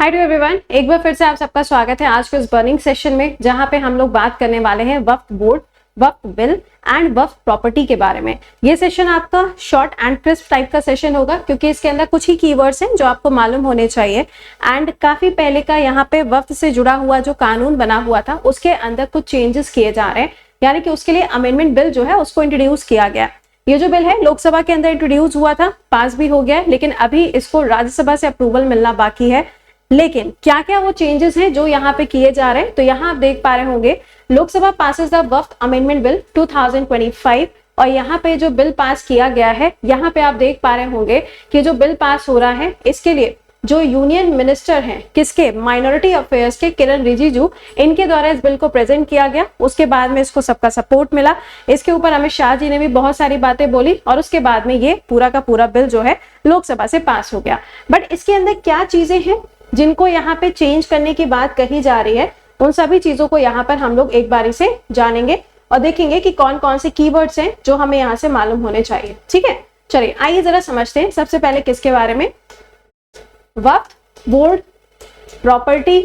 Hi to everyone, एक बार फिर से आप सबका स्वागत है आज के इस बर्निंग सेशन में, जहां पे हम लोग बात करने वाले हैं वक्फ बोर्ड, वक्फ बिल एंड वक्फ प्रॉपर्टी के बारे में। ये सेशन आपका शॉर्ट एंड क्रिस्प टाइप का सेशन होगा, क्योंकि इसके अंदर कुछ ही कीवर्ड्स हैं जो आपको मालूम होने चाहिए। एंड काफी पहले का यहाँ पे वक्फ से जुड़ा हुआ जो कानून बना हुआ था उसके अंदर कुछ चेंजेस किए जा रहे हैं, यानी कि उसके लिए अमेंडमेंट बिल जो है उसको इंट्रोड्यूस किया गया। ये जो बिल है लोकसभा के अंदर इंट्रोड्यूस हुआ था, पास भी हो गया है, लेकिन अभी इसको राज्यसभा से अप्रूवल मिलना बाकी है। लेकिन क्या क्या वो चेंजेस हैं जो यहाँ पे किए जा रहे हैं, तो यहाँ आप देख पा रहे होंगे Lok Sabha passes the Waqf amendment bill 2025 और यहाँ पे जो बिल पास किया गया है, यहाँ पे आप देख पा रहे होंगे कि जो बिल पास हो रहा है इसके लिए जो यूनियन मिनिस्टर हैं किसके, माइनॉरिटी अफेयर्स के किरण रिजिजू, इनके द्वारा इस बिल को प्रेजेंट किया गया। उसके बाद में इसको सबका सपोर्ट मिला। इसके ऊपर अमित शाह जी ने भी बहुत सारी बातें बोली और उसके बाद में ये पूरा का पूरा बिल जो है लोकसभा से पास हो गया। बट इसके अंदर क्या चीजें हैं जिनको यहाँ पे चेंज करने की बात कही जा रही है, उन सभी चीजों को यहाँ पर हम लोग एक बारी से जानेंगे और देखेंगे कि कौन कौन से कीवर्ड्स हैं जो हमें यहाँ से मालूम होने चाहिए। ठीक है, चलिए आइए जरा समझते हैं। सबसे पहले किसके बारे में, वक्फ बोर्ड प्रॉपर्टी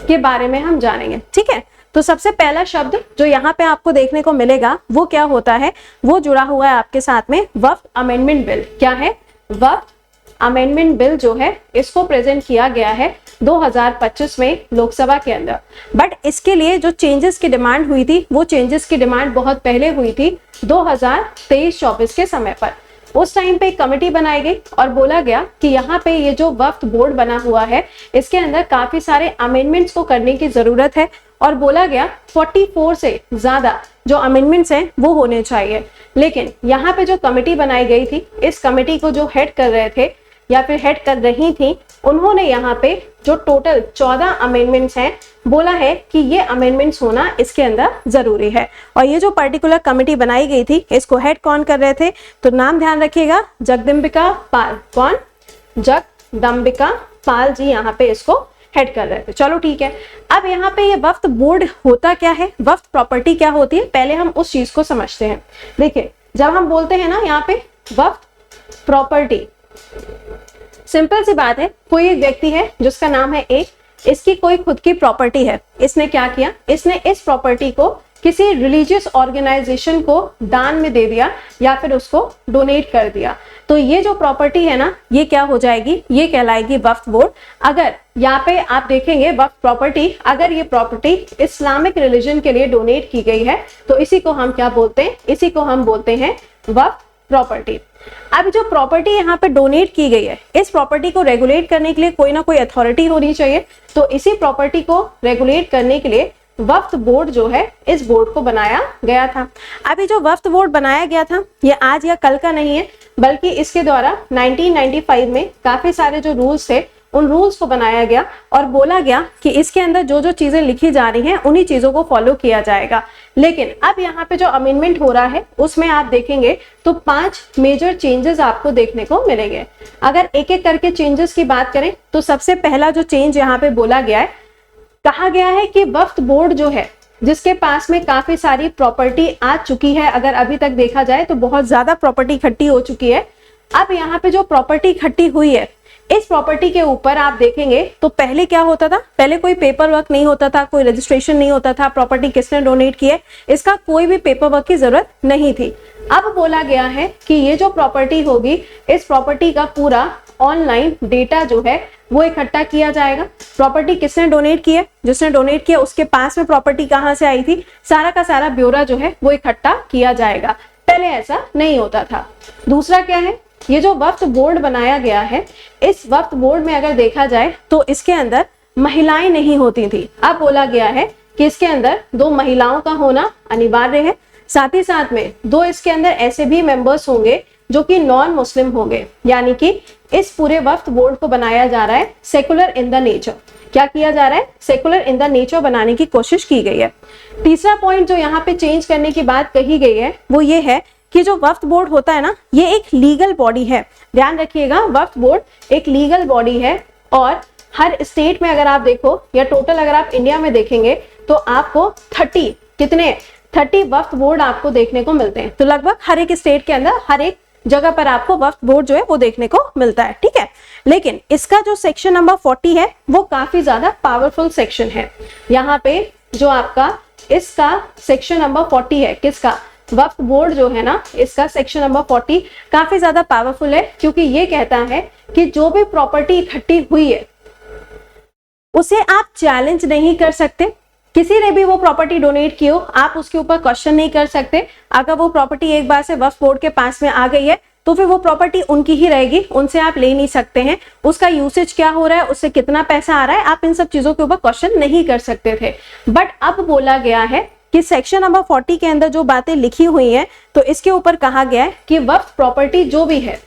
के बारे में हम जानेंगे। ठीक है, तो सबसे पहला शब्द जो यहाँ पे आपको देखने को मिलेगा वो क्या होता है, वो जुड़ा हुआ है आपके साथ में वक्फ अमेंडमेंट बिल। क्या है, वक्फ अमेंडमेंट बिल जो है इसको प्रेजेंट किया गया है 2025 में लोकसभा के अंदर। बट इसके लिए जो चेंजेस की डिमांड हुई थी, वो चेंजेस की डिमांड बहुत पहले हुई थी 2023-24 के समय पर। उस टाइम पे एक कमेटी बनाई गई और बोला गया कि यहाँ पे ये जो वक्फ बोर्ड बना हुआ है इसके अंदर काफी सारे अमेंडमेंट्स को करने की जरूरत है और बोला गया 44 से ज्यादा जो अमेंडमेंट्स हैं वो होने चाहिए। लेकिन यहाँ पे जो कमेटी बनाई गई थी, इस कमेटी को जो हेड कर रहे थे या फिर हेड कर रही थी, उन्होंने यहाँ पे जो टोटल 14 अमेंडमेंट्स हैं बोला है कि ये अमेंडमेंट्स होना इसके अंदर जरूरी है। और ये जो पर्टिकुलर कमेटी बनाई गई थी इसको हेड कौन कर रहे थे, तो नाम ध्यान रखिएगा, जगदम्बिका पाल। कौन, जगदम्बिका पाल जी यहाँ पे इसको हेड कर रहे थे। चलो ठीक है, अब यहाँ पे ये वक्फ बोर्ड होता क्या है, वक्फ प्रॉपर्टी क्या होती है, पहले हम उस चीज को समझते हैं। देखिए, जब हम बोलते हैं ना यहाँ पे वक्फ प्रॉपर्टी, सिंपल सी बात है, कोई एक व्यक्ति है जिसका नाम है ए, इसकी कोई खुद की प्रॉपर्टी है। इसने क्या किया, इसने इस प्रॉपर्टी को किसी रिलीजियस ऑर्गेनाइजेशन को दान में दे दिया या फिर उसको डोनेट कर दिया। तो ये जो प्रॉपर्टी है ना, ये क्या हो जाएगी, ये कहलाएगी वक्फ बोर्ड। अगर यहाँ पे आप देखेंगे वक्फ प्रॉपर्टी, अगर ये प्रॉपर्टी इस्लामिक रिलीजन के लिए डोनेट की गई है तो इसी को हम क्या बोलते हैं, इसी को हम बोलते हैं वक्फ प्रॉपर्टी। अब जो प्रॉपर्टी यहाँ पे डोनेट की गई है, इस प्रॉपर्टी को रेगुलेट करने के लिए कोई ना कोई अथॉरिटी होनी चाहिए। तो इसी प्रॉपर्टी को रेगुलेट करने के लिए वक्फ बोर्ड जो है, इस बोर्ड को बनाया गया था। अभी जो वक्फ बोर्ड बनाया गया था ये आज या कल का नहीं है, बल्कि इसके द्वारा 1995 में काफी सारे जो रूल्स थे उन रूल्स को बनाया गया और बोला गया कि इसके अंदर जो जो चीजें लिखी जा रही हैं उन्हीं चीजों को फॉलो किया जाएगा। लेकिन अब यहाँ पे जो अमेंडमेंट हो रहा है उसमें आप देखेंगे तो 5 मेजर चेंजेस आपको देखने को मिलेंगे। अगर एक एक करके चेंजेस की बात करें तो सबसे पहला जो चेंज यहाँ पे बोला गया है, कहा गया है कि वक्फ बोर्ड जो है जिसके पास में काफी सारी प्रॉपर्टी आ चुकी है, अगर अभी तक देखा जाए तो बहुत ज्यादा प्रॉपर्टी इकट्ठी हो चुकी है। अब यहाँ पे जो प्रॉपर्टी इकट्ठी हुई है, इस प्रॉपर्टी के ऊपर आप देखेंगे तो पहले क्या होता था, पहले कोई पेपर वर्क नहीं होता था, कोई रजिस्ट्रेशन नहीं होता था, प्रॉपर्टी किसने डोनेट की है इसका कोई भी पेपर वर्क की जरूरत नहीं थी। अब बोला गया है कि ये जो प्रॉपर्टी होगी, इस प्रॉपर्टी का पूरा ऑनलाइन डेटा जो है वो इकट्ठा किया जाएगा। प्रॉपर्टी किसने डोनेट की है, जिसने डोनेट किया उसके पास में प्रॉपर्टी कहाँ से आई थी, सारा का सारा ब्यौरा जो है वो इकट्ठा किया जाएगा। पहले ऐसा नहीं होता था। दूसरा क्या है, ये जो वक्फ बोर्ड बनाया गया है, इस वक्फ बोर्ड में अगर देखा जाए तो इसके अंदर महिलाएं नहीं होती थी। अब बोला गया है कि इसके अंदर 2 महिलाओं का होना अनिवार्य है। साथ ही साथ में 2 इसके अंदर ऐसे भी मेंबर्स होंगे जो कि नॉन मुस्लिम होंगे, यानी कि इस पूरे वक्फ बोर्ड को बनाया जा रहा है सेकुलर इन द नेचर। क्या किया जा रहा है, सेकुलर इन द नेचर बनाने की कोशिश की गई है। तीसरा पॉइंट जो यहाँ पे चेंज करने की बात कही गई है वो ये है कि जो वक्फ बोर्ड होता है ना, ये एक लीगल बॉडी है। ध्यान रखिएगा, वक्फ बोर्ड एक लीगल बॉडी है और हर स्टेट में अगर आप देखो या टोटल अगर आप इंडिया में देखेंगे तो आपको 30 वक्फ बोर्ड आपको देखने को मिलते हैं। तो लगभग हर एक स्टेट के अंदर, हर एक जगह पर आपको वक्फ बोर्ड जो है वो देखने को मिलता है, ठीक है। लेकिन इसका जो सेक्शन नंबर 40 है वो काफी ज्यादा पावरफुल सेक्शन है। यहाँ पे जो आपका इसका सेक्शन नंबर 40 है, किसका, वक्फ बोर्ड जो है ना, इसका सेक्शन नंबर 40 काफी ज्यादा पावरफुल है, क्योंकि ये कहता है कि जो भी प्रॉपर्टी इकट्ठी हुई है उसे आप चैलेंज नहीं कर सकते। किसी ने भी वो प्रॉपर्टी डोनेट की हो, आप उसके ऊपर क्वेश्चन नहीं कर सकते। अगर वो प्रॉपर्टी एक बार से वक्फ बोर्ड के पास में आ गई है तो फिर वो प्रॉपर्टी उनकी ही रहेगी, उनसे आप ले नहीं सकते हैं। उसका यूसेज क्या हो रहा है, उससे कितना पैसा आ रहा है, आप इन सब चीजों के ऊपर क्वेश्चन नहीं कर सकते थे। बट अब बोला गया है कि सेक्शन नंबर 40 के अंदर जो बातें लिखी हुई हैं, तो इसके ऊपर कहा गया है कि वक्फ प्रॉपर्टी जो भी है,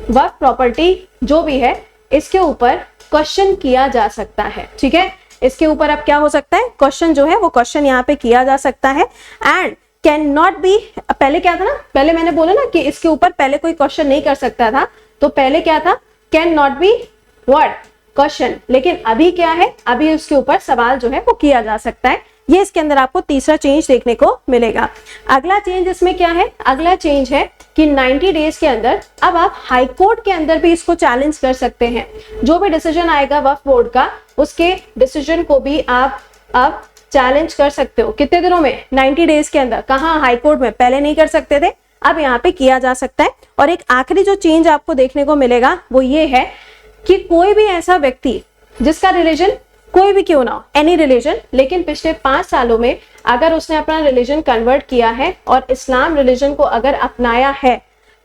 वक्फ प्रॉपर्टी जो भी है, इसके ऊपर क्वेश्चन किया जा सकता है, ठीक है। इसके ऊपर अब क्या हो सकता है, क्वेश्चन जो है वो क्वेश्चन यहाँ पे किया जा सकता है। एंड कैन नॉट बी, पहले क्या था ना, पहले मैंने बोला ना कि इसके ऊपर पहले कोई क्वेश्चन नहीं कर सकता था, तो पहले क्या था, can not be what, question. लेकिन अभी क्या है, अभी उसके ऊपर सवाल जो है वो किया जा सकता है। ये इसके अंदर आपको तीसरा चेंज देखने को मिलेगा। अगला चेंज इसमें क्या है, अगला चेंज है कि 90 डेज के अंदर अब आप हाई कोर्ट के अंदर भी इसको चैलेंज कर सकते हैं। जो भी डिसीजन आएगा वक्फ बोर्ड का, उसके डिसीजन को भी आप अब चैलेंज कर सकते हो। कितने दिनों में, 90 डेज के अंदर। कहाँ, हाई कोर्ट में, पहले नहीं कर सकते थे, अब यहाँ पे किया जा सकता है। और एक आखिरी जो चेंज आपको देखने को मिलेगा वो ये है कि कोई भी ऐसा व्यक्ति जिसका रिलीजन कोई भी क्यों ना हो, एनी रिलीजन, लेकिन पिछले 5 सालों में अगर उसने अपना रिलीजन कन्वर्ट किया है और इस्लाम रिलीजन को अगर अपनाया है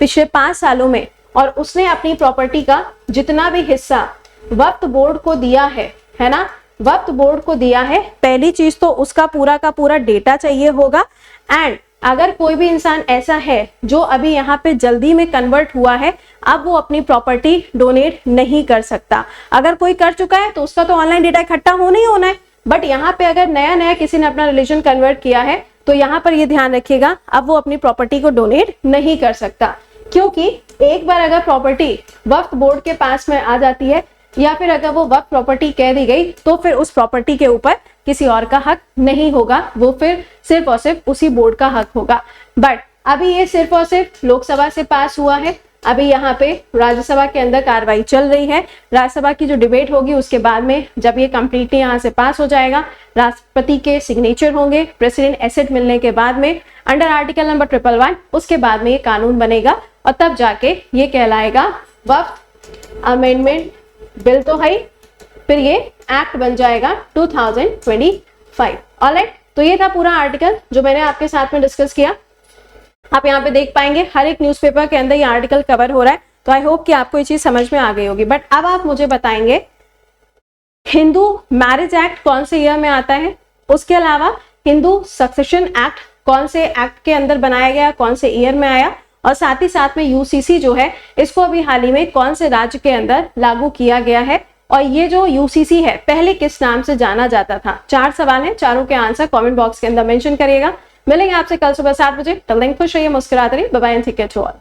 पिछले 5 सालों में, और उसने अपनी प्रॉपर्टी का जितना भी हिस्सा वक्फ बोर्ड को दिया है ना, वक्फ बोर्ड को दिया है, पहली चीज तो उसका पूरा का पूरा डेटा चाहिए होगा। एंड अगर कोई भी इंसान ऐसा है जो अभी यहाँ पे जल्दी में कन्वर्ट हुआ है, अब वो अपनी प्रॉपर्टी डोनेट नहीं कर सकता। अगर कोई कर चुका है तो उसका तो ऑनलाइन डेटा इकट्ठा होना ही होना है। बट यहाँ पे अगर नया नया किसी ने अपना रिलीजन कन्वर्ट किया है तो यहाँ पर ये ध्यान रखिएगा, अब वो अपनी प्रॉपर्टी को डोनेट नहीं कर सकता। क्योंकि एक बार अगर प्रॉपर्टी वक्फ बोर्ड के पास में आ जाती है, या फिर अगर वो वक्फ प्रॉपर्टी कह दी गई, तो फिर उस प्रॉपर्टी के ऊपर किसी और का हक नहीं होगा, वो फिर सिर्फ और सिर्फ उसी बोर्ड का हक होगा। बट अभी ये सिर्फ और सिर्फ लोकसभा से पास हुआ है, अभी यहाँ पे राज्यसभा के अंदर कार्रवाई चल रही है। राज्यसभा की जो डिबेट होगी उसके बाद में जब ये कंप्लीटली यहाँ से पास हो जाएगा, राष्ट्रपति के सिग्नेचर होंगे, प्रेसिडेंट एसेट मिलने के बाद में अंडर आर्टिकल नंबर 111, उसके बाद में ये कानून बनेगा और तब जाके ये कहलाएगा वक्फ अमेंडमेंट बिल तो है, फिर ये एक्ट बन जाएगा 2025। ऑलराइट, तो ये था पूरा आर्टिकल जो मैंने आपके साथ में डिस्कस किया। आप यहाँ पे देख पाएंगे हर एक न्यूज़पेपर के अंदर ये आर्टिकल कवर हो रहा है। तो आई होप कि आपको ये चीज समझ में आ गई होगी। बट अब आप मुझे बताएंगे हिंदू मैरिज एक्ट कौन से ईयर में आता है, उसके अलावा हिंदू सक्सेशन एक्ट कौन से एक्ट के अंदर बनाया गया, कौन से ईयर में आया, और साथ ही साथ में यूसीसी जो है इसको अभी हाल ही में कौन से राज्य के अंदर लागू किया गया है, और ये जो यूसीसी है पहले किस नाम से जाना जाता था। 4 सवाल हैं, चारों के आंसर कमेंट बॉक्स के अंदर मेंशन करिएगा। मिलेंगे आपसे कल सुबह 7 बजे। तब तक खुश रहिए, मुस्कुराते रहिए। Bye bye and take care to all.